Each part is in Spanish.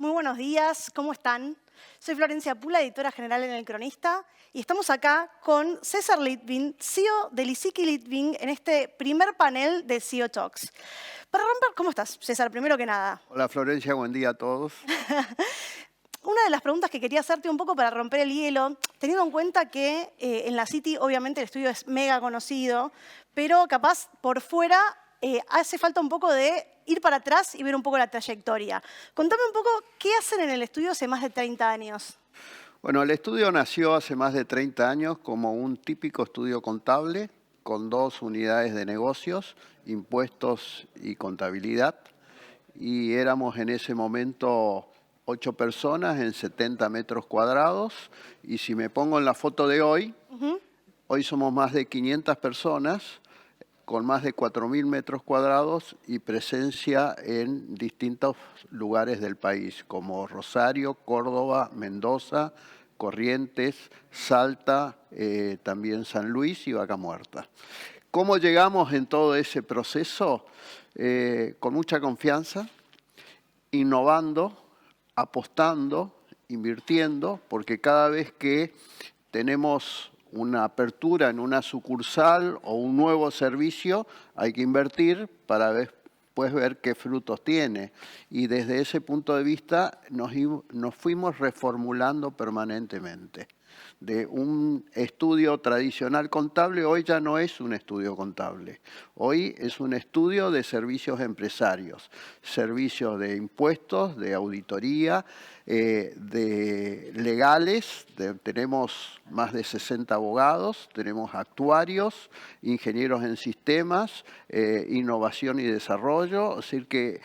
Muy buenos días, ¿cómo están? Soy Florencia Pula, editora general en El Cronista, y estamos acá con César Litvin, CEO de Lisicki Litvin, en este primer panel de CEO Talks. Para romper, ¿cómo estás, César? Primero que nada. Hola Florencia, buen día a todos. Una de las preguntas que quería hacerte un poco para romper el hielo, teniendo en cuenta que en la City obviamente el estudio es mega conocido, pero capaz por fuera hace falta un poco de ir para atrás y ver un poco la trayectoria. Contame un poco qué hacen en el estudio hace más de 30 años. Bueno, el estudio nació hace más de 30 años como un típico estudio contable con dos unidades de negocios, impuestos y contabilidad. Y éramos en ese momento 8 personas en 70 metros cuadrados. Y si me pongo en la foto de hoy, hoy somos más de 500 personas con más de 4.000 metros cuadrados y presencia en distintos lugares del país, como Rosario, Córdoba, Mendoza, Corrientes, Salta, también San Luis y Vaca Muerta. ¿Cómo llegamos en todo ese proceso? Con mucha confianza, innovando, apostando, invirtiendo, porque cada vez que tenemos una apertura en una sucursal o un nuevo servicio, hay que invertir para después ver qué frutos tiene. Y desde ese punto de vista nos fuimos reformulando permanentemente. De un estudio tradicional contable, hoy ya no es un estudio contable. Hoy es un estudio de servicios empresarios, servicios de impuestos, de auditoría, de legales. Tenemos más de 60 abogados, tenemos actuarios, ingenieros en sistemas, innovación y desarrollo. Es decir que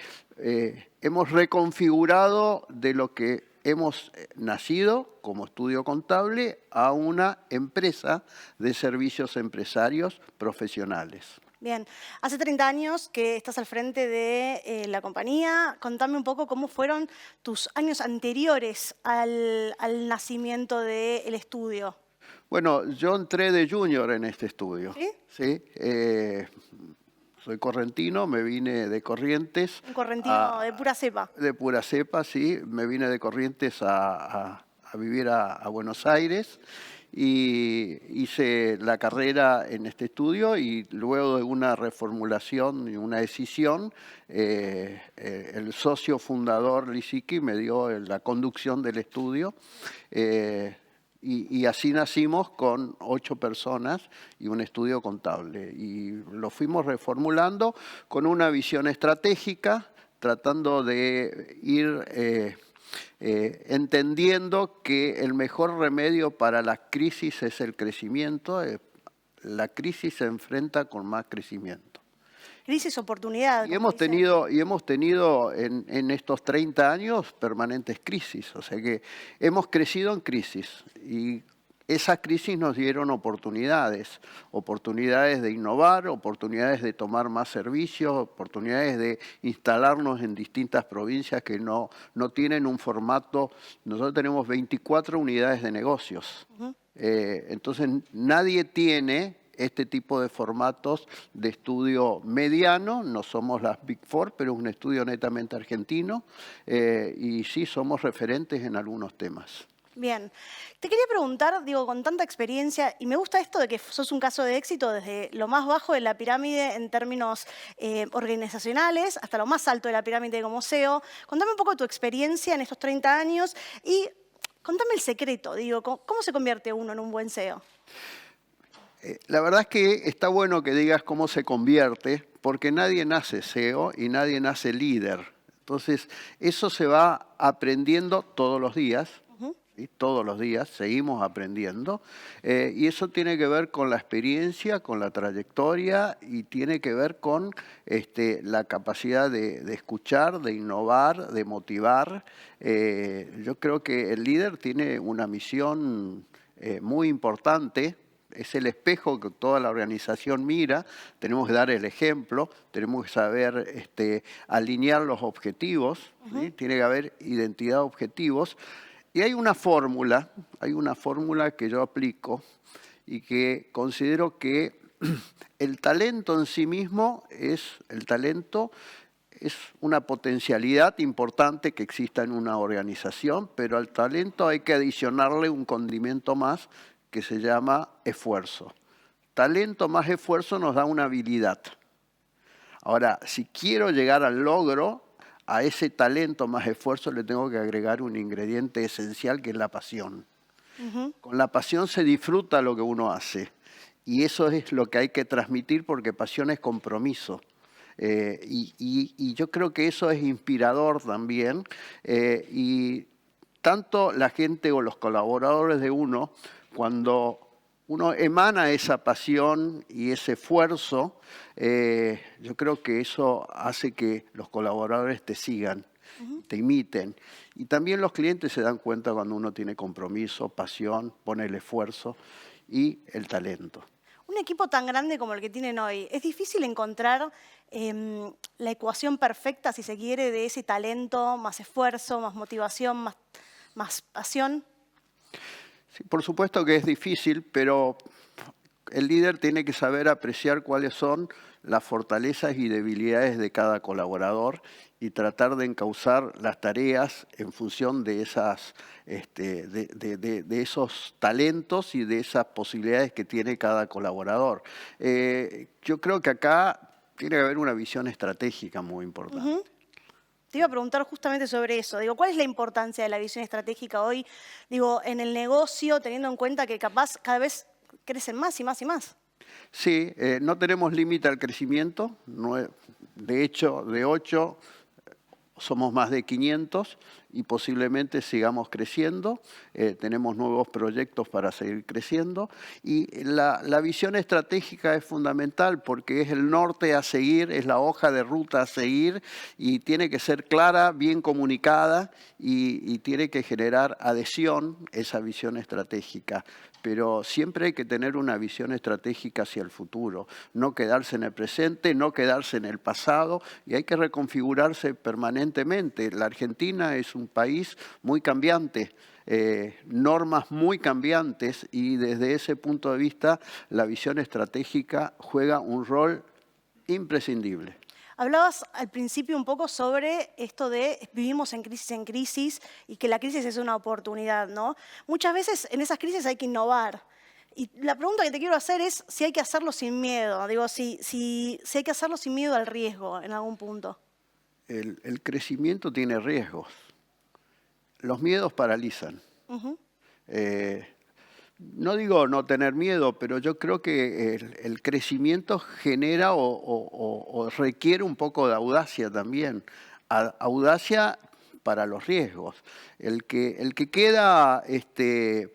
hemos reconfigurado de lo que hemos nacido como estudio contable a una empresa de servicios empresarios profesionales. Bien, hace 30 años que estás al frente de la compañía. Contame un poco cómo fueron tus años anteriores al nacimiento del estudio. Bueno, yo entré de junior en este estudio. ¿Sí? ¿Sí? Soy correntino, me vine de Corrientes. Un correntino de pura cepa. De pura cepa, sí. Me vine de Corrientes a vivir a Buenos Aires y hice la carrera en este estudio y luego de una reformulación y una decisión, el socio fundador Lisicki me dio la conducción del estudio. Y así nacimos con 8 personas y un estudio contable. Y lo fuimos reformulando con una visión estratégica, tratando de ir entendiendo que el mejor remedio para la crisis es el crecimiento. La crisis se enfrenta con más crecimiento. Crisis, oportunidad, Y como hemos dicen. tenido en estos 30 años permanentes crisis, o sea que hemos crecido en crisis y esas crisis nos dieron oportunidades de innovar, oportunidades de tomar más servicios, oportunidades de instalarnos en distintas provincias que no tienen un formato. Nosotros tenemos 24 unidades de negocios, entonces nadie tiene este tipo de formatos de estudio mediano. No somos las Big Four, pero es un estudio netamente argentino y sí somos referentes en algunos temas. Bien, te quería preguntar, digo, con tanta experiencia, y me gusta esto de que sos un caso de éxito desde lo más bajo de la pirámide en términos organizacionales hasta lo más alto de la pirámide como CEO. Contame un poco tu experiencia en estos 30 años y contame el secreto, digo, ¿cómo se convierte uno en un buen CEO? La verdad es que está bueno que digas cómo se convierte, porque nadie nace CEO y nadie nace líder. Entonces, eso se va aprendiendo todos los días. ¿Sí? Todos los días seguimos aprendiendo y eso tiene que ver con la experiencia, con la trayectoria y tiene que ver con la capacidad de escuchar, de innovar, de motivar. Yo creo que el líder tiene una misión muy importante. Es el espejo que toda la organización mira. Tenemos que dar el ejemplo, tenemos que saber alinear los objetivos, ¿sí? Tiene que haber identidad de objetivos. Y hay una fórmula que yo aplico y que considero que el talento en sí mismo es el talento es una potencialidad importante que exista en una organización, pero al talento hay que adicionarle un condimento más que se llama esfuerzo. Talento más esfuerzo nos da una habilidad. Ahora, si quiero llegar al logro, a ese talento más esfuerzo le tengo que agregar un ingrediente esencial que es la pasión. Con la pasión se disfruta lo que uno hace y eso es lo que hay que transmitir porque pasión es compromiso. Y yo creo que eso es inspirador también y tanto la gente o los colaboradores de uno, cuando uno emana esa pasión y ese esfuerzo, yo creo que eso hace que los colaboradores te sigan, te imiten. Y también los clientes se dan cuenta cuando uno tiene compromiso, pasión, pone el esfuerzo y el talento. Un equipo tan grande como el que tienen hoy, ¿es difícil encontrar la ecuación perfecta, si se quiere, de ese talento, más esfuerzo, más motivación, más pasión? Sí, por supuesto que es difícil, pero el líder tiene que saber apreciar cuáles son las fortalezas y debilidades de cada colaborador y tratar de encauzar las tareas en función de esos talentos y de esas posibilidades que tiene cada colaborador. Yo creo que acá tiene que haber una visión estratégica muy importante. Te iba a preguntar justamente sobre eso. Digo, ¿cuál es la importancia de la visión estratégica hoy, digo, en el negocio, teniendo en cuenta que capaz cada vez crecen más y más y más? Sí, no tenemos límite al crecimiento. De hecho, de 8 somos más de 500 y posiblemente sigamos creciendo. Tenemos nuevos proyectos para seguir creciendo. Y la visión estratégica es fundamental porque es el norte a seguir, es la hoja de ruta a seguir y tiene que ser clara, bien comunicada y tiene que generar adhesión esa visión estratégica. Pero siempre hay que tener una visión estratégica hacia el futuro, no quedarse en el presente, no quedarse en el pasado y hay que reconfigurarse permanentemente. La Argentina es un país muy cambiante, normas muy cambiantes y desde ese punto de vista la visión estratégica juega un rol imprescindible. Hablabas al principio un poco sobre esto de vivimos en crisis y que la crisis es una oportunidad, ¿no? Muchas veces en esas crisis hay que innovar. Y la pregunta que te quiero hacer es si hay que hacerlo sin miedo, digo, si hay que hacerlo sin miedo al riesgo en algún punto. El crecimiento tiene riesgos. Los miedos paralizan. No digo no tener miedo, pero yo creo que el crecimiento genera o requiere un poco de audacia también. Audacia para los riesgos. El que queda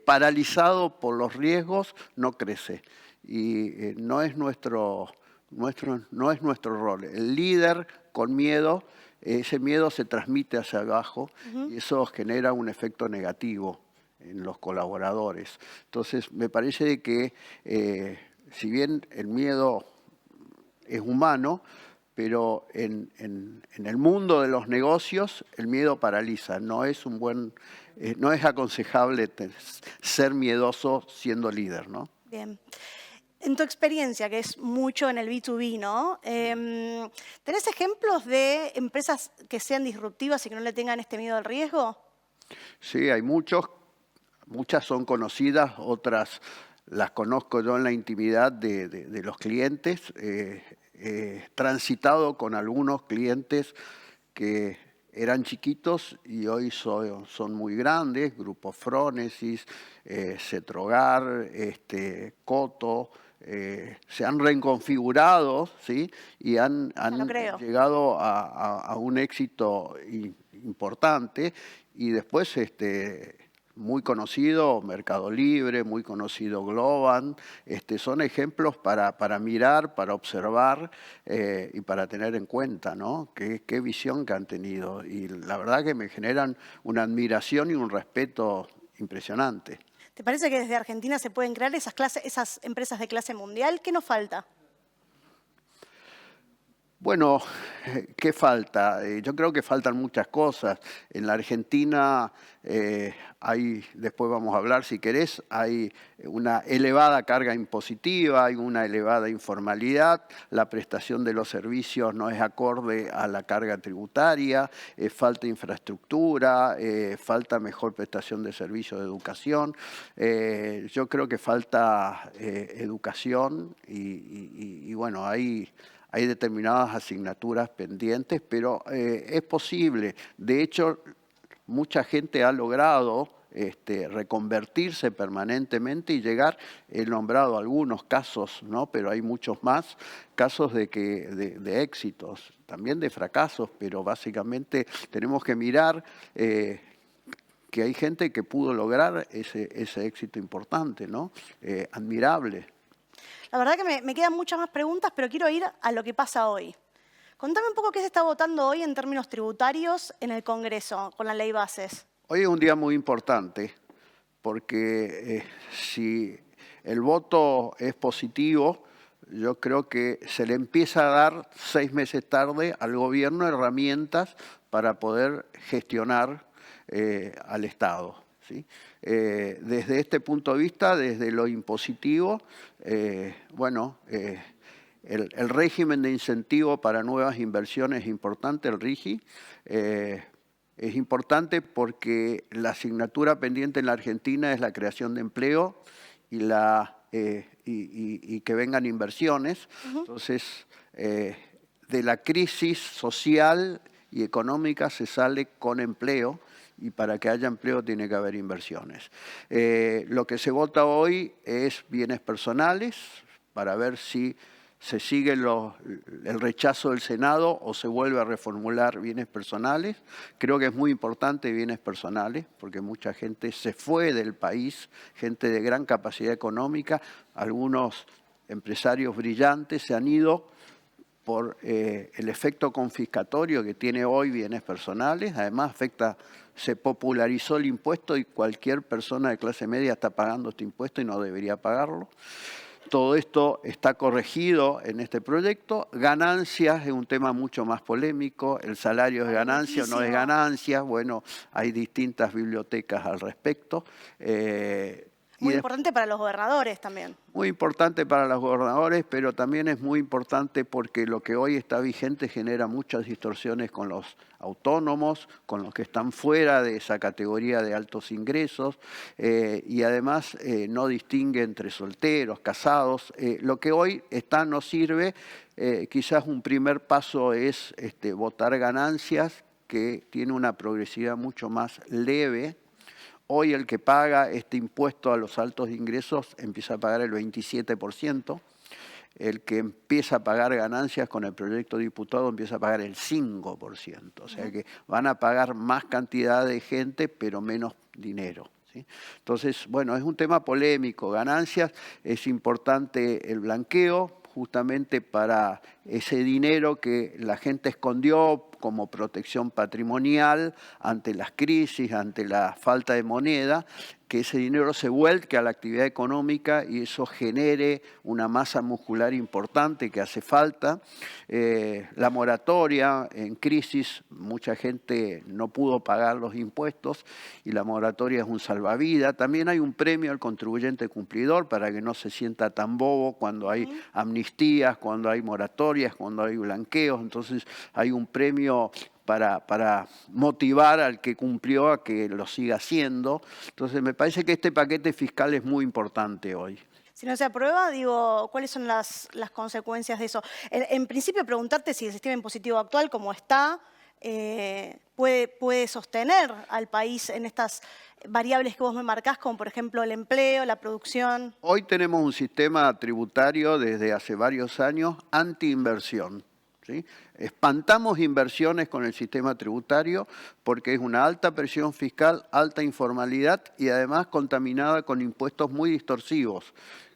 paralizado por los riesgos no crece y no es nuestro rol. El líder con miedo, ese miedo se transmite hacia abajo y eso genera un efecto negativo en los colaboradores. Entonces, me parece que si bien el miedo es humano, pero en el mundo de los negocios el miedo paraliza. No es aconsejable ser miedoso siendo líder, ¿no? Bien. En tu experiencia, que es mucho en el B2B, ¿no? ¿Tenés ejemplos de empresas que sean disruptivas y que no le tengan este miedo al riesgo? Sí, hay muchos. Muchas son conocidas, otras las conozco yo en la intimidad de los clientes. He transitado con algunos clientes que eran chiquitos y hoy son muy grandes, Grupo Frónesis, Cetrogar, Coto, se han reconfigurado, ¿sí? Y han llegado a un éxito importante y después muy conocido Mercado Libre, muy conocido Globant, son ejemplos para mirar, para observar y para tener en cuenta, ¿no? Qué visión que han tenido. Y la verdad que me generan una admiración y un respeto impresionante. ¿Te parece que desde Argentina se pueden crear esas empresas de clase mundial? ¿Qué nos falta? Bueno, ¿qué falta? Yo creo que faltan muchas cosas. En la Argentina hay, después vamos a hablar si querés, hay una elevada carga impositiva, hay una elevada informalidad, la prestación de los servicios no es acorde a la carga tributaria, falta infraestructura, falta mejor prestación de servicios de educación. Yo creo que falta educación y bueno, hay determinadas asignaturas pendientes, pero es posible. De hecho, mucha gente ha logrado reconvertirse permanentemente y llegar, he nombrado algunos casos, ¿no? Pero hay muchos más casos de éxitos, también de fracasos, pero básicamente tenemos que mirar que hay gente que pudo lograr ese éxito importante, ¿no? Admirable. La verdad que me quedan muchas más preguntas, pero quiero ir a lo que pasa hoy. Contame un poco qué se está votando hoy en términos tributarios en el Congreso con la ley bases. Hoy es un día muy importante porque si el voto es positivo, yo creo que se le empieza a dar 6 meses tarde al gobierno herramientas para poder gestionar al Estado, ¿sí? Desde este punto de vista, desde lo impositivo, el régimen de incentivo para nuevas inversiones es importante, el RIGI. Es importante porque la asignatura pendiente en la Argentina es la creación de empleo y que vengan inversiones. Entonces, de la crisis social y económica se sale con empleo y para que haya empleo tiene que haber inversiones. Lo que se vota hoy es bienes personales para ver si se sigue el rechazo del Senado o se vuelve a reformular bienes personales. Creo que es muy importante bienes personales porque mucha gente se fue del país, gente de gran capacidad económica, algunos empresarios brillantes se han ido por el efecto confiscatorio que tiene hoy bienes personales. Además se popularizó el impuesto y cualquier persona de clase media está pagando este impuesto y no debería pagarlo. Todo esto está corregido en este proyecto. Ganancias es un tema mucho más polémico. El salario es ganancia o no es ganancia. Bueno, hay distintas bibliotecas al respecto. Muy importante para los gobernadores también. Muy importante para los gobernadores, pero también es muy importante porque lo que hoy está vigente genera muchas distorsiones con los autónomos, con los que están fuera de esa categoría de altos ingresos y además no distingue entre solteros, casados. Lo que hoy no sirve, quizás un primer paso es votar ganancias, que tiene una progresividad mucho más leve. Hoy el que paga este impuesto a los altos ingresos empieza a pagar el 27%. El que empieza a pagar ganancias con el proyecto diputado empieza a pagar el 5%. O sea que van a pagar más cantidad de gente, pero menos dinero, ¿sí? Entonces, bueno, es un tema polémico. Ganancias, es importante el blanqueo, justamente para ese dinero que la gente escondió como protección patrimonial ante las crisis, ante la falta de moneda, que ese dinero se vuelque a la actividad económica y eso genere una masa muscular importante que hace falta. La moratoria en crisis, mucha gente no pudo pagar los impuestos y la moratoria es un salvavidas. También hay un premio al contribuyente cumplidor para que no se sienta tan bobo cuando hay amnistías, cuando hay moratorias, cuando hay blanqueos. Entonces hay un premio para motivar al que cumplió a que lo siga haciendo. Entonces me parece que este paquete fiscal es muy importante hoy. Si no se aprueba, digo, ¿cuáles son las consecuencias de eso? En principio, preguntarte si el sistema impositivo actual, como está, puede sostener al país en estas variables que vos me marcás, como por ejemplo el empleo, la producción. Hoy tenemos un sistema tributario desde hace varios años anti-inversión, ¿sí? Espantamos inversiones con el sistema tributario porque es una alta presión fiscal, alta informalidad y además contaminada con impuestos muy distorsivos.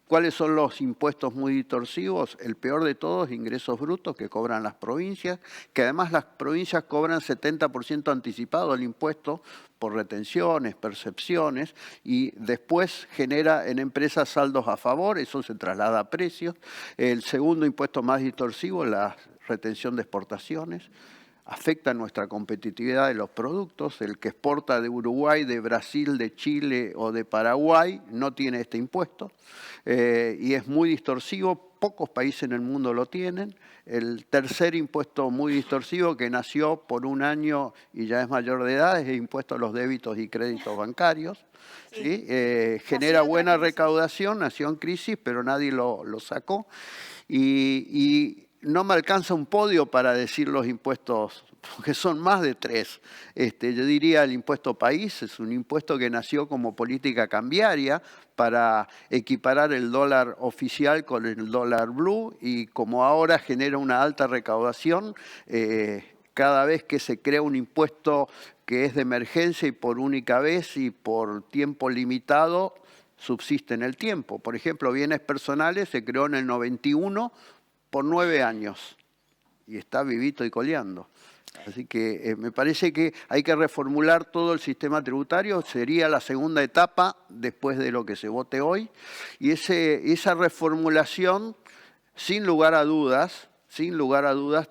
¿Cuáles son los impuestos muy distorsivos? El peor de todos, ingresos brutos que cobran las provincias, que además las provincias cobran 70% anticipado el impuesto por retenciones, percepciones, y después genera en empresas saldos a favor, eso se traslada a precios. El segundo impuesto más distorsivo, las retención de exportaciones, afecta nuestra competitividad de los productos. El que exporta de Uruguay, de Brasil, de Chile o de Paraguay no tiene este impuesto y es muy distorsivo. Pocos países en el mundo lo tienen. El tercer impuesto muy distorsivo que nació por un año y ya es mayor de edad es el impuesto a los débitos y créditos bancarios. ¿Sí? Genera buena recaudación, nació en crisis, pero nadie lo sacó. Y no me alcanza un podio para decir los impuestos, porque son más de 3. Yo diría el impuesto país, es un impuesto que nació como política cambiaria para equiparar el dólar oficial con el dólar blue, y como ahora genera una alta recaudación, cada vez que se crea un impuesto que es de emergencia y por única vez y por tiempo limitado, subsiste en el tiempo. Por ejemplo, bienes personales se creó en el 91 por 9 años y está vivito y coleando. Así que me parece que hay que reformular todo el sistema tributario, sería la segunda etapa después de lo que se vote hoy, y esa reformulación, sin lugar a dudas,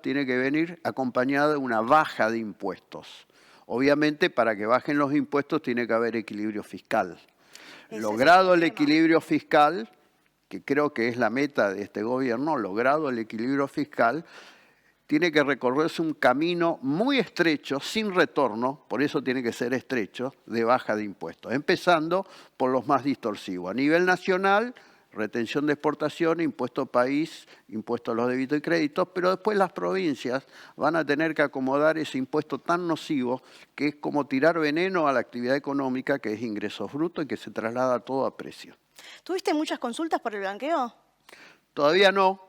tiene que venir acompañada de una baja de impuestos. Obviamente, para que bajen los impuestos tiene que haber equilibrio fiscal. Logrado el equilibrio fiscal, que creo que es la meta de este gobierno, logrado el equilibrio fiscal, tiene que recorrerse un camino muy estrecho, sin retorno, por eso tiene que ser estrecho, de baja de impuestos, empezando por los más distorsivos. A nivel nacional, retención de exportación, impuesto país, impuesto a los débitos y créditos, pero después las provincias van a tener que acomodar ese impuesto tan nocivo que es como tirar veneno a la actividad económica, que es ingresos brutos y que se traslada todo a precio. ¿Tuviste muchas consultas por el blanqueo? Todavía no,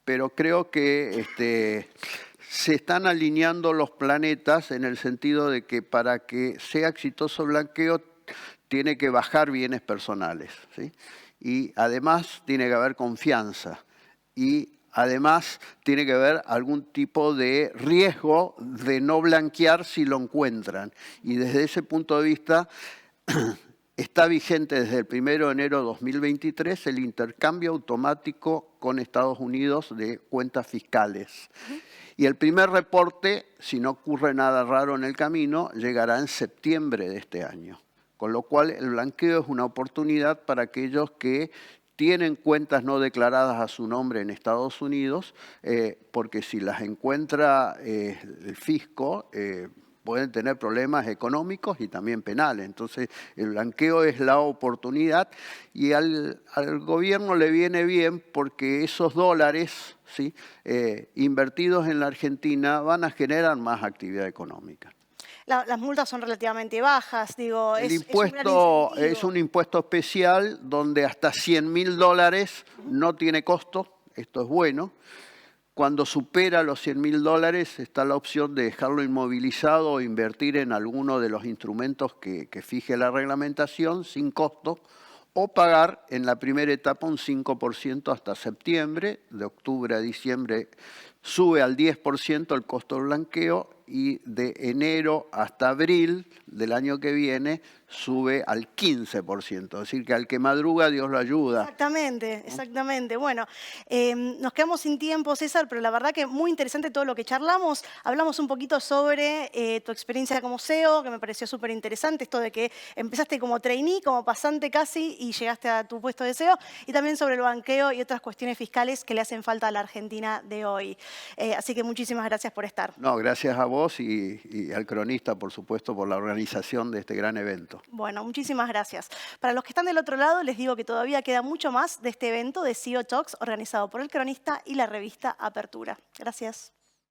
pero creo que se están alineando los planetas en el sentido de que para que sea exitoso el blanqueo tiene que bajar bienes personales, ¿sí? Y además tiene que haber confianza y además tiene que haber algún tipo de riesgo de no blanquear si lo encuentran. Y desde ese punto de vista está vigente desde el 1 de enero de 2023 el intercambio automático con Estados Unidos de cuentas fiscales. Y el primer reporte, si no ocurre nada raro en el camino, llegará en septiembre de este año. Con lo cual el blanqueo es una oportunidad para aquellos que tienen cuentas no declaradas a su nombre en Estados Unidos, porque si las encuentra el fisco, pueden tener problemas económicos y también penales. Entonces, el blanqueo es la oportunidad y al gobierno le viene bien porque esos dólares, ¿sí?, invertidos en la Argentina van a generar más actividad económica. Las multas son relativamente bajas, digo, El es impuesto es un impuesto especial donde hasta $100.000 no tiene costo, esto es bueno. Cuando supera los $100.000 está la opción de dejarlo inmovilizado o invertir en alguno de los instrumentos que fije la reglamentación sin costo, o pagar en la primera etapa un 5% hasta septiembre, de octubre a diciembre sube al 10% el costo del blanqueo y de enero hasta abril del año que viene sube al 15%. Es decir, que al que madruga Dios lo ayuda. Exactamente, exactamente. Bueno, nos quedamos sin tiempo, César, pero la verdad que muy interesante todo lo que charlamos. Hablamos un poquito sobre tu experiencia como CEO, que me pareció súper interesante, esto de que empezaste como trainee, como pasante casi, y llegaste a tu puesto de CEO, y también sobre el banqueo y otras cuestiones fiscales que le hacen falta a la Argentina de hoy. Así que muchísimas gracias por estar. No, gracias a vos y al cronista, por supuesto, por la organización de este gran evento. Bueno, muchísimas gracias. Para los que están del otro lado, les digo que todavía queda mucho más de este evento de CEO Talks organizado por El Cronista y la revista Apertura. Gracias.